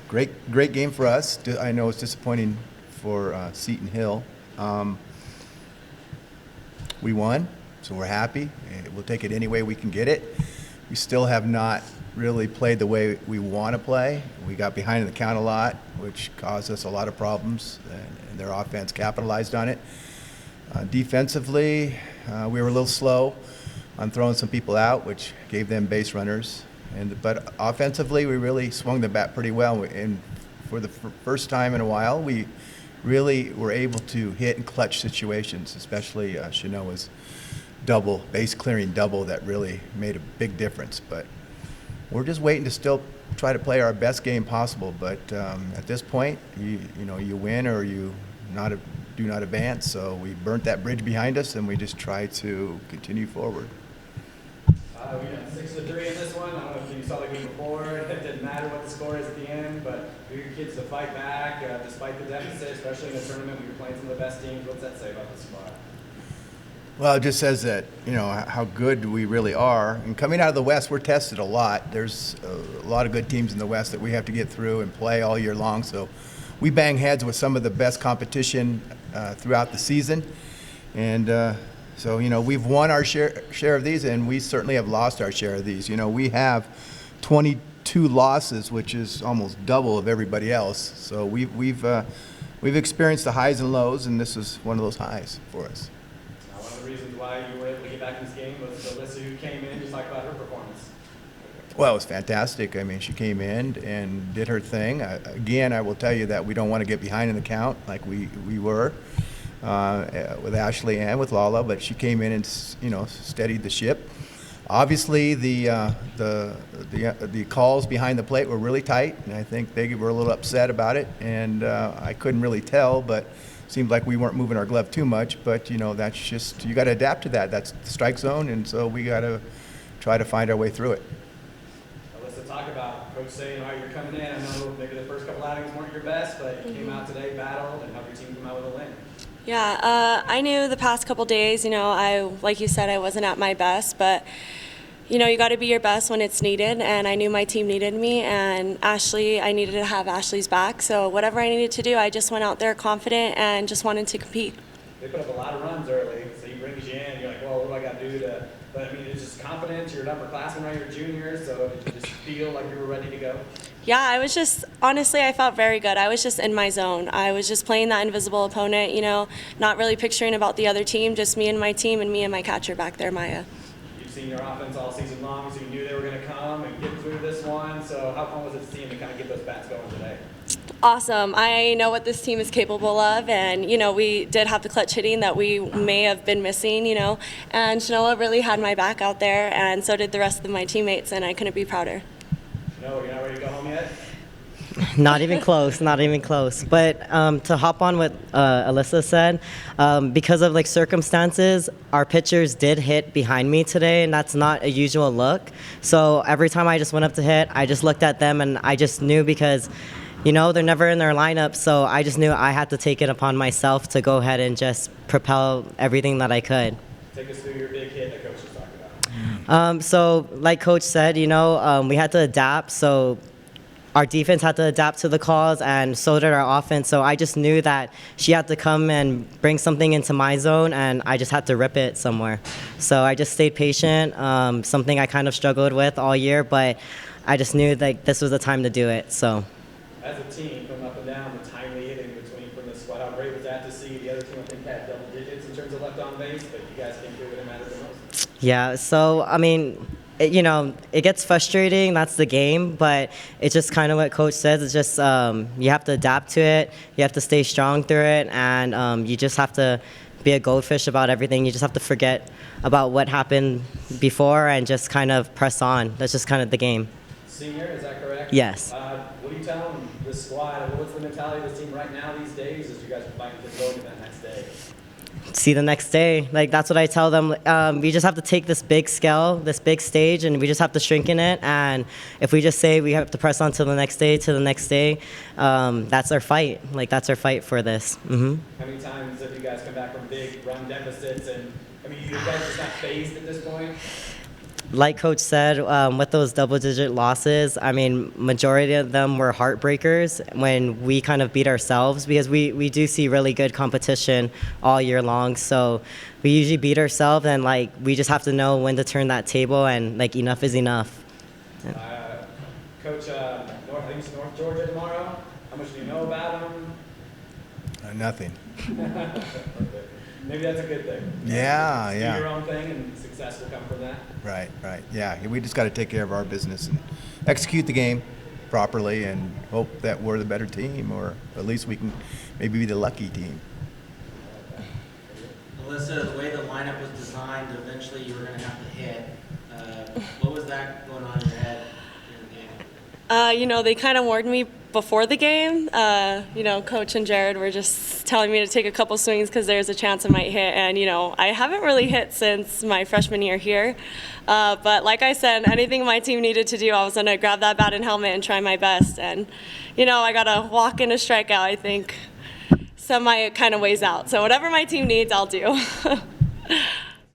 Great game for us. I know it's disappointing for Seton Hill. We won, so we're happy. We'll take it any way we can get it. We still have not really played the way we want to play. We got behind in the count a lot, which caused us a lot of problems, and their offense capitalized on it. Defensively, we were a little slow on throwing some people out, which gave them base runners. But offensively, we really swung the bat pretty well. And for the first time in a while, we really were able to hit in clutch situations, especially Chenoa's base clearing double that really made a big difference. But we're just waiting to still try to play our best game possible. But at this point, you win or you do not advance. So we burnt that bridge behind us, and we just try to continue forward. We got 6-3 in this one. I don't know if you saw the game before. It didn't matter what the score is at the end, but for your kids to fight back despite the deficit, especially in a tournament when you're playing some of the best teams, what's that say about the squad? Well, it just says that, how good we really are. And coming out of the West, we're tested a lot. There's a lot of good teams in the West that we have to get through and play all year long. So we bang heads with some of the best competition throughout the season. And so, we've won our share of these, and we certainly have lost our share of these. We have 22 losses, which is almost double of everybody else. So we've experienced the highs and lows, and this is one of those highs for us. Now, one of the reasons why you were able to get back in this game was Alyssa, who came in. Just talk about her performance. Well, it was fantastic. I mean, she came in and did her thing. Again, I will tell you that we don't want to get behind in the count like we were. With Ashley and with Lala, but she came in and steadied the ship. Obviously, the calls behind the plate were really tight, and I think they were a little upset about it. And I couldn't really tell, but it seemed like we weren't moving our glove too much. But that's just, you got to adapt to that. That's the strike zone, and so we got to try to find our way through it. Alyssa, talk about Coach saying, all right, you're coming in. I know maybe the first couple outings weren't your best, but you came out today, battled, and helped your team come out with a win. Yeah, I knew the past couple days, like you said, I wasn't at my best, but, you got to be your best when it's needed, and I knew my team needed me, and Ashley, I needed to have Ashley's back, so whatever I needed to do, I just went out there confident and just wanted to compete. They put up a lot of runs early, so he brings you in, you're like, well, what do I got to do to, but I mean, it's just confidence, you're an upperclassman, right, you're a junior, so did you just feel like you were ready to go? Yeah, I was just, honestly, I felt very good. I was just in my zone. I was just playing that invisible opponent, not really picturing about the other team, just me and my team and me and my catcher back there, Maya. You've seen your offense all season long, so you knew they were going to come and get through this one, so how fun was it to see them to kind of get those bats going today? Awesome. I know what this team is capable of, and, we did have the clutch hitting that we may have been missing, and Chenoa really had my back out there, and so did the rest of my teammates, and I couldn't be prouder. No, you're not ready to go home yet? Not even close, not even close. But to hop on what Alyssa said, because of circumstances, our pitchers did hit behind me today, and that's not a usual look. So every time I just went up to hit, I just looked at them, and I just knew because, they're never in their lineup, so I just knew I had to take it upon myself to go ahead and just propel everything that I could. Take us through your big hit that Coach was talking about. So like Coach said, we had to adapt. So our defense had to adapt to the calls, and so did our offense. So I just knew that she had to come and bring something into my zone, and I just had to rip it somewhere. So I just stayed patient, something I kind of struggled with all year, but I just knew that this was the time to do it. So. As a team, coming up and down, the timely hitting from the squad, how great was that to see? The other team, I think, had double digits in terms of left on base, but you guys came through when it mattered the most. Yeah, so, I mean, it gets frustrating. That's the game, but it's just kind of what Coach says. It's just you have to adapt to it. You have to stay strong through it, and you just have to be a goldfish about everything. You just have to forget about what happened before and just kind of press on. That's just kind of the game. Senior, is that correct? Yes. What are you telling this squad? What's the mentality of this team right now these days as you guys are fighting to go to that next day? See the next day. That's what I tell them. We just have to take this big scale, this big stage, and we just have to shrink in it. And if we just say we have to press on to the next day, that's our fight. That's our fight for this. Mm-hmm. How many times have you guys come back from big run deficits? And, I mean, you guys just not phased at this point? like Coach said, with those double-digit losses, I mean, majority of them were heartbreakers when we kind of beat ourselves, because we do see really good competition all year long. So we usually beat ourselves, and like we just have to know when to turn that table, and like enough is enough. Coach, I think it's North Georgia tomorrow. How much do you know about them? Nothing. Maybe that's a good thing. Yeah, Do yeah. your own thing, and success will come from that. Right, right. Yeah, we just got to take care of our business and execute the game properly and hope that we're the better team, or at least we can maybe be the lucky team. Alyssa, the way the lineup was designed, eventually you were going to have to hit. What was that going on in your head during the game? You know, they kind of warned me before the game. You know, Coach and Jared were just telling me to take a couple swings because there's a chance I might hit. And, you know, I haven't really hit since my freshman year here. But like I said, anything my team needed to do, I was going to grab that bat and helmet and try my best. And, you know, I got a walk and a strikeout, I think. Semi kind of weighs out. So whatever my team needs, I'll do.